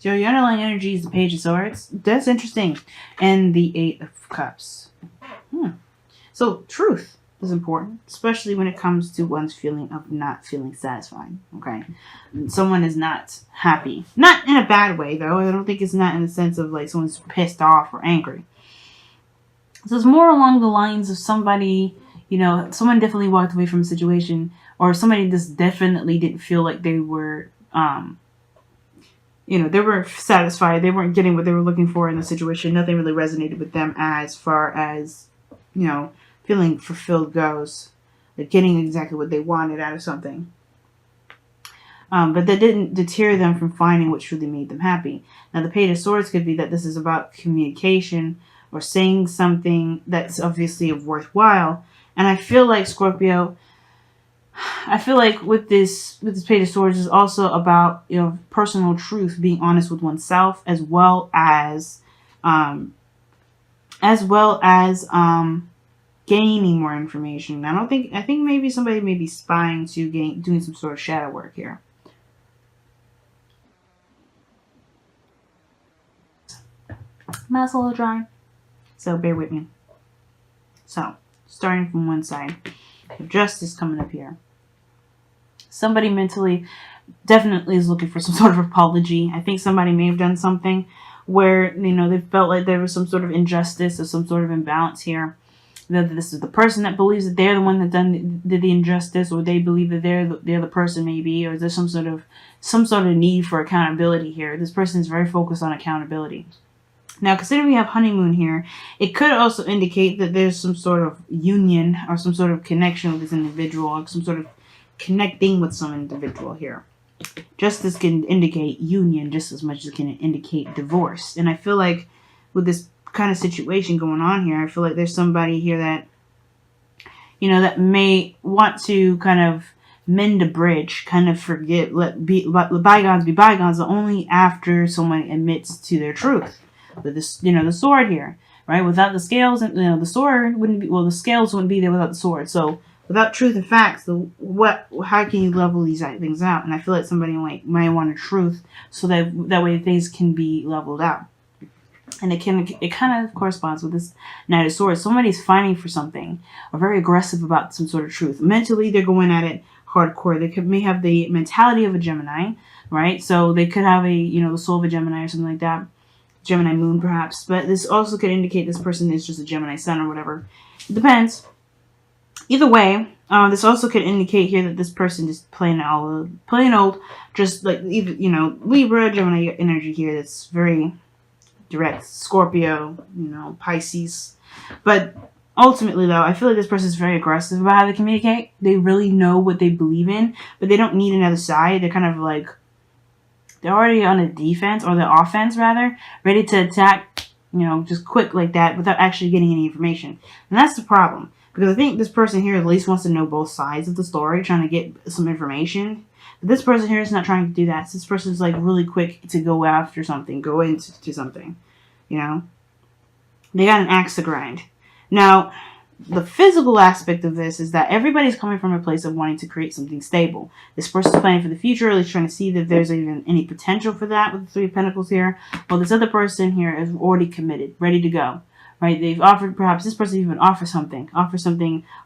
So your underlying energy is the Page of Swords. That's interesting. And the Eight of Cups. So truth is important, especially when it comes to one's feeling of not feeling satisfied. Okay, someone is not happy, not in a bad way though. I don't think it's not in the sense of like someone's pissed off or angry. So it's more along the lines of somebody, someone definitely walked away from a situation, or somebody just definitely didn't feel like they were, they were satisfied. They weren't getting what they were looking for in the situation. Nothing really resonated with them as far as, feeling fulfilled goes, like getting exactly what they wanted out of something. But that didn't deter them from finding what truly made them happy. Now, the Page of Swords could be that this is about communication or saying something that's obviously worthwhile. And I feel like Scorpio, with this Page of Swords is also about personal truth, being honest with oneself, as well as gaining more information. I think maybe somebody may be spying to doing some sort of shadow work here. Mouth's a little dry, so bear with me. So, starting from one side, Justice coming up here. Somebody mentally definitely is looking for some sort of apology. I think somebody may have done something where, they felt like there was some sort of injustice or some sort of imbalance here. Whether this is the person that believes that they're the one that did the injustice, or they believe that they're the person maybe, or there's some sort of need for accountability here. This person is very focused on accountability. Now, considering we have honeymoon here, it could also indicate that there's some sort of union or some sort of connection with this individual, or some sort of connecting with some individual here. Justice can indicate union just as much as it can indicate divorce. And I feel like with this kind of situation going on here, I feel like there's somebody here that, that may want to kind of mend a bridge, kind of forget, let bygones be bygones, but only after someone admits to their truth. With this, the sword here, right? Without the scales, and the sword wouldn't be. Well, the scales wouldn't be there without the sword. So, without truth and facts, how can you level these things out? And I feel like somebody might want a truth, so that way things can be leveled out. And it kind of corresponds with this Knight of Swords. Somebody's fighting for something, or very aggressive about some sort of truth. Mentally, they're going at it hardcore. They may have the mentality of a Gemini, right? So they could have the soul of a Gemini or something like that. Gemini moon, perhaps. But this also could indicate this person is just a Gemini sun or whatever. It depends. Either way, this also could indicate here that this person is plain old, just like either Libra, Gemini energy here. That's very direct. Scorpio, Pisces. But ultimately, though, I feel like this person is very aggressive about how they communicate. They really know what they believe in, but they don't need another side. They're kind of like, they're already on the defense, or the offense rather, ready to attack, just quick like that without actually getting any information. And that's the problem. Because I think this person here at least wants to know both sides of the story, trying to get some information. But this person here is not trying to do that. So this person is like really quick to go after something, go into something. They got an axe to grind. Now, the physical aspect of this is that everybody's coming from a place of wanting to create something stable. This person's planning for the future, at least trying to see if there's even any potential for that with the Three of Pentacles here. Well, this other person here is already committed, ready to go. Right? They've offered, perhaps this person even offers something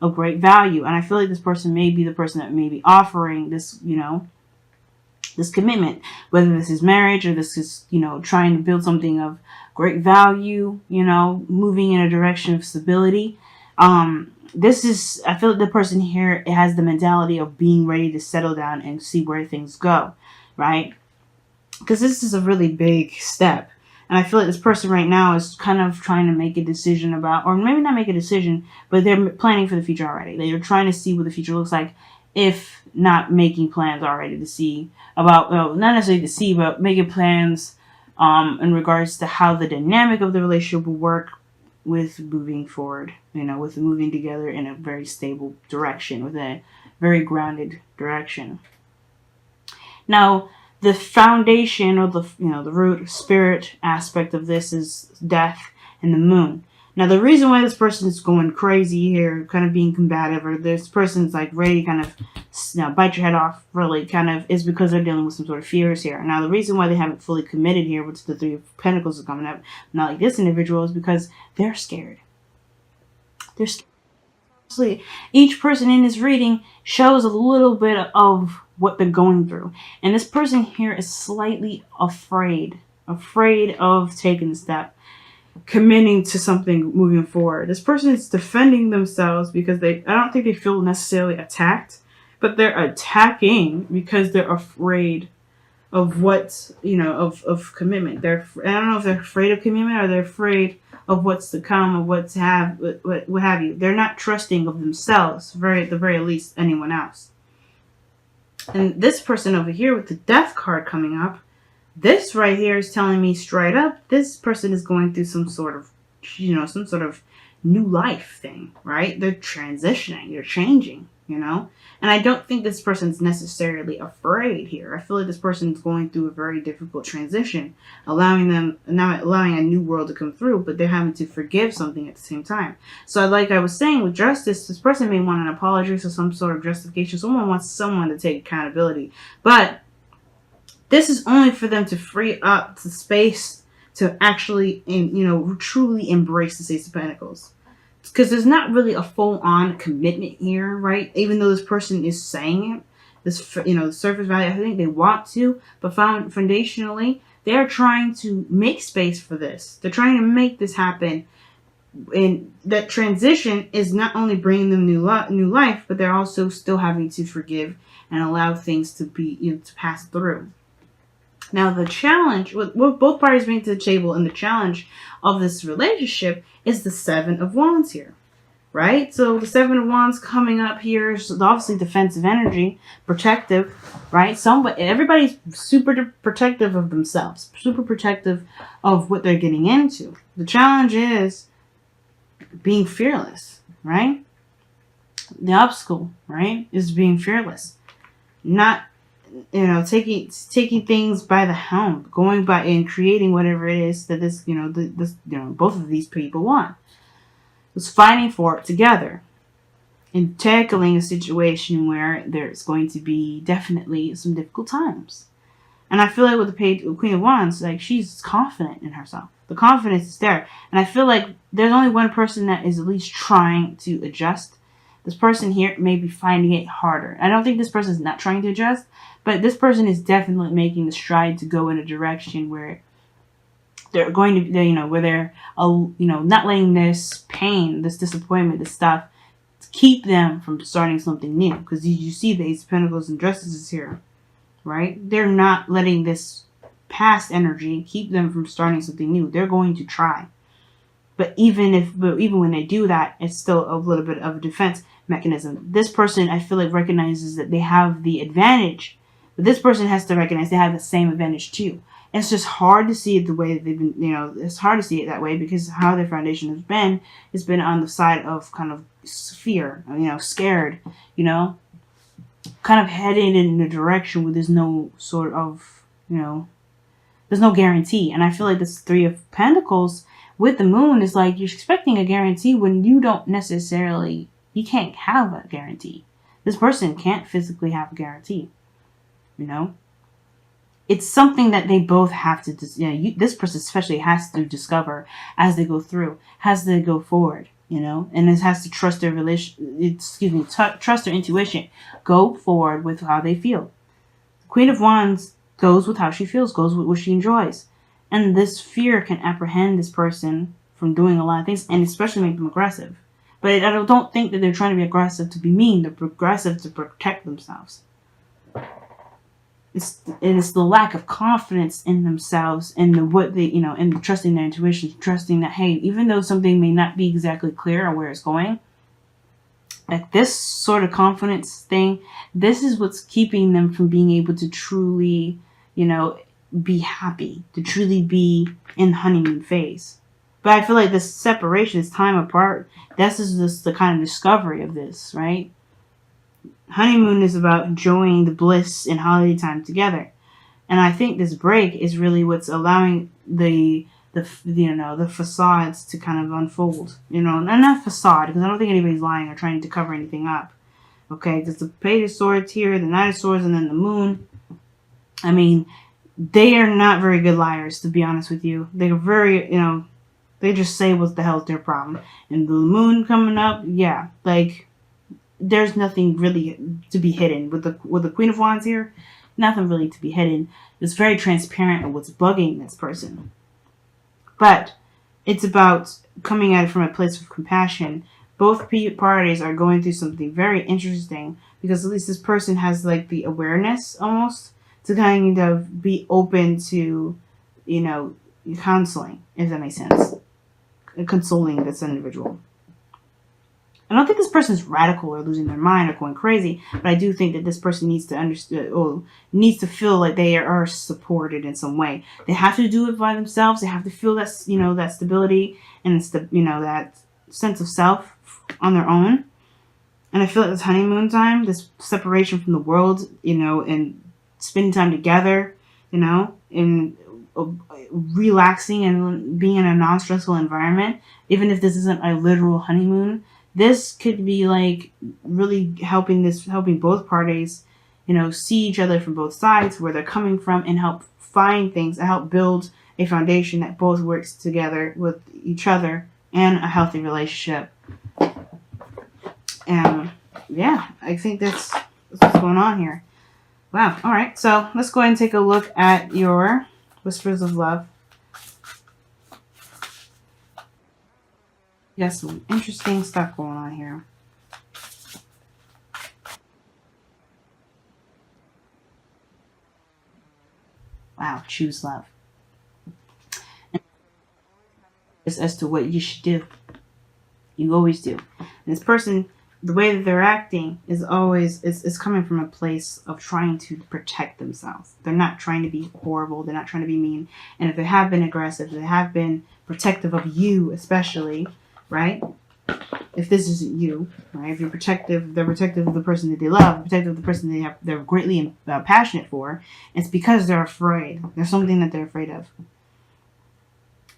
of great value. And I feel like this person may be the person that may be offering this, this commitment, whether this is marriage or this is, trying to build something of great value, moving in a direction of stability. I feel like the person here has the mentality of being ready to settle down and see where things go, right? Because this is a really big step. And I feel like this person right now is kind of trying to make a decision about, or maybe not make a decision, but they're planning for the future already. They're trying to see what the future looks like, if not making plans already to see about, well, not necessarily to see, but making plans in regards to how the dynamic of the relationship will work with moving forward, with moving together in a very stable direction, with a very grounded direction. Now, the foundation, or the root spirit aspect of this is death and the moon. Now, the reason why this person is going crazy here, kind of being combative, or this person's like ready to kind of bite your head off, really kind of, is because they're dealing with some sort of fears here. Now, the reason why they haven't fully committed here, which the Three of Pentacles is coming up, not like this individual, is because they're scared. They're scared. Each person in this reading shows a little bit of what they're going through. And this person here is slightly afraid of taking the step, committing to something moving forward. This person is defending themselves because I don't think they feel necessarily attacked, but they're attacking because they're afraid of what, of commitment. I don't know if they're afraid of commitment or they're afraid of what's to come, or what have you. They're not trusting of themselves, at the very least, anyone else. And this person over here with the Death card coming up, this right here is telling me straight up, this person is going through some sort of new life thing, right? They're transitioning, they're changing, And I don't think this person's necessarily afraid here. I feel like this person's going through a very difficult transition, allowing a new world to come through, but they're having to forgive something at the same time. So like I was saying with justice, this person may want an apology or some sort of justification. Someone wants someone to take accountability. But this is only for them to free up the space to actually, truly embrace the Ace of Pentacles. Because there's not really a full-on commitment here, right? Even though this person is saying it, the surface value, I think they want to, but foundationally, they're trying to make space for this. They're trying to make this happen. And that transition is not only bringing them new life, but they're also still having to forgive and allow things to be, to pass through. Now, the challenge, what both parties bring to the table, and the challenge of this relationship is the Seven of Wands here, right? So the Seven of Wands coming up here is obviously defensive energy, protective, right? Everybody's super protective of themselves, super protective of what they're getting into. The challenge is being fearless, right? The obstacle, right, is being fearless, not taking things by the helm, going by and creating whatever it is that both of these people want. It's fighting for it together and tackling a situation where there's going to be definitely some difficult times. And I feel like with the Queen of Wands, like, she's confident in herself. The confidence is there. And I feel like there's only one person that is at least trying to adjust. This person here may be finding it harder. I don't think this person is not trying to adjust, but this person is definitely making the stride to go in a direction where they're going to, where they're, not letting this pain, this disappointment, this stuff, keep them from starting something new. Because you see the Ace of Pentacles and Justices here, right? They're not letting this past energy keep them from starting something new. They're going to try. But even when they do that, it's still a little bit of a defense mechanism. This person, I feel like, recognizes that they have the advantage, but this person has to recognize they have the same advantage too. It's just hard to see it the way that they've been, it's hard to see it that way because how their foundation has been on the side of kind of fear, scared, kind of heading in a direction where there's no sort of, there's no guarantee. And I feel like this Three of Pentacles with the Moon is like you're expecting a guarantee when you don't necessarily, you can't have a guarantee. This person can't physically have a guarantee, It's something that they both have to, this person especially has to discover as they go through, has to go forward, and it has to trust their trust their intuition, go forward with how they feel. The Queen of Wands goes with how she feels, goes with what she enjoys. And this fear can apprehend this person from doing a lot of things and especially make them aggressive. But I don't think that they're trying to be aggressive to be mean. They're aggressive to protect themselves. It's the lack of confidence in themselves and and trusting their intuition, trusting that, hey, even though something may not be exactly clear on where it's going, like this sort of confidence thing, this is what's keeping them from being able to truly, be happy, to truly be in honeymoon phase. But I feel like this separation, this time apart, this is just the kind of discovery of this, right? Honeymoon is about enjoying the bliss and holiday time together. And I think this break is really what's allowing the the facades to kind of unfold. And not facade, because I don't think anybody's lying or trying to cover anything up. Okay, there's the Page of Swords here, the Knight of Swords, and then the Moon. I mean, they are not very good liars, to be honest with you. They're very, they just say what the hell's their problem. And the Moon coming up, yeah, like, there's nothing really to be hidden. With the Queen of Wands here, nothing really to be hidden. It's very transparent of what's bugging this person. But it's about coming at it from a place of compassion. Both parties are going through something very interesting, because at least this person has like the awareness almost to kind of be open to, counseling, if that makes sense. Consoling this individual. I don't think this person's radical or losing their mind or going crazy, but I do think that this person needs to understand, or needs to feel like they are supported in some way. They have to do it by themselves. They have to feel that, that stability and that sense of self on their own. And I feel like this honeymoon time, this separation from the world, and spending time together, and relaxing and being in a non-stressful environment, even if this isn't a literal honeymoon, this could be like really helping both parties, see each other from both sides, where they're coming from, and help find things and help build a foundation that both works together with each other and a healthy relationship. And yeah, I think that's what's going on here. Wow. All right. So let's go ahead and take a look at your Whispers of Love. You got some interesting stuff going on here. Wow, choose love. As to what you should do. You always do. And this person, the way that they're acting is always, it's coming from a place of trying to protect themselves. They're not trying to be horrible. They're not trying to be mean. And if they have been aggressive, they have been protective of you especially, right? If this isn't you, right? If you're protective, they're protective of the person that they love, protective of the person they're greatly passionate for. It's because they're afraid. There's something that they're afraid of.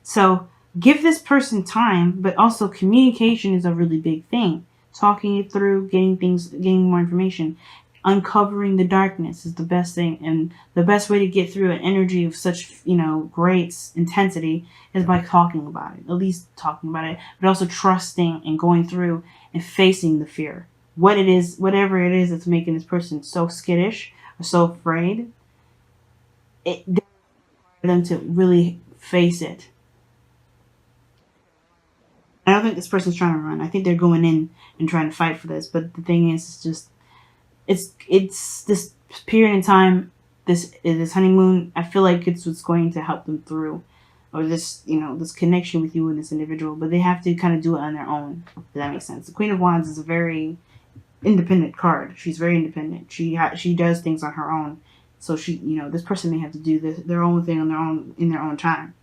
So give this person time, but also communication is a really big thing. Talking it through, getting more information. Uncovering the darkness is the best thing, and the best way to get through an energy of such, great intensity is by talking about it. At least talking about it, but also trusting and going through and facing the fear. Whatever it is that's making this person so skittish or so afraid, them to really face it. I don't think this person's trying to run. I think they're going in and trying to fight for this. But the thing is, it's just, it's this period in time, this honeymoon. I feel like it's what's going to help them through, or this, this connection with you and this individual. But they have to kind of do it on their own. If that makes sense. The Queen of Wands is a very independent card. She's very independent. She does things on her own. So this person may have to do their own thing in their own time.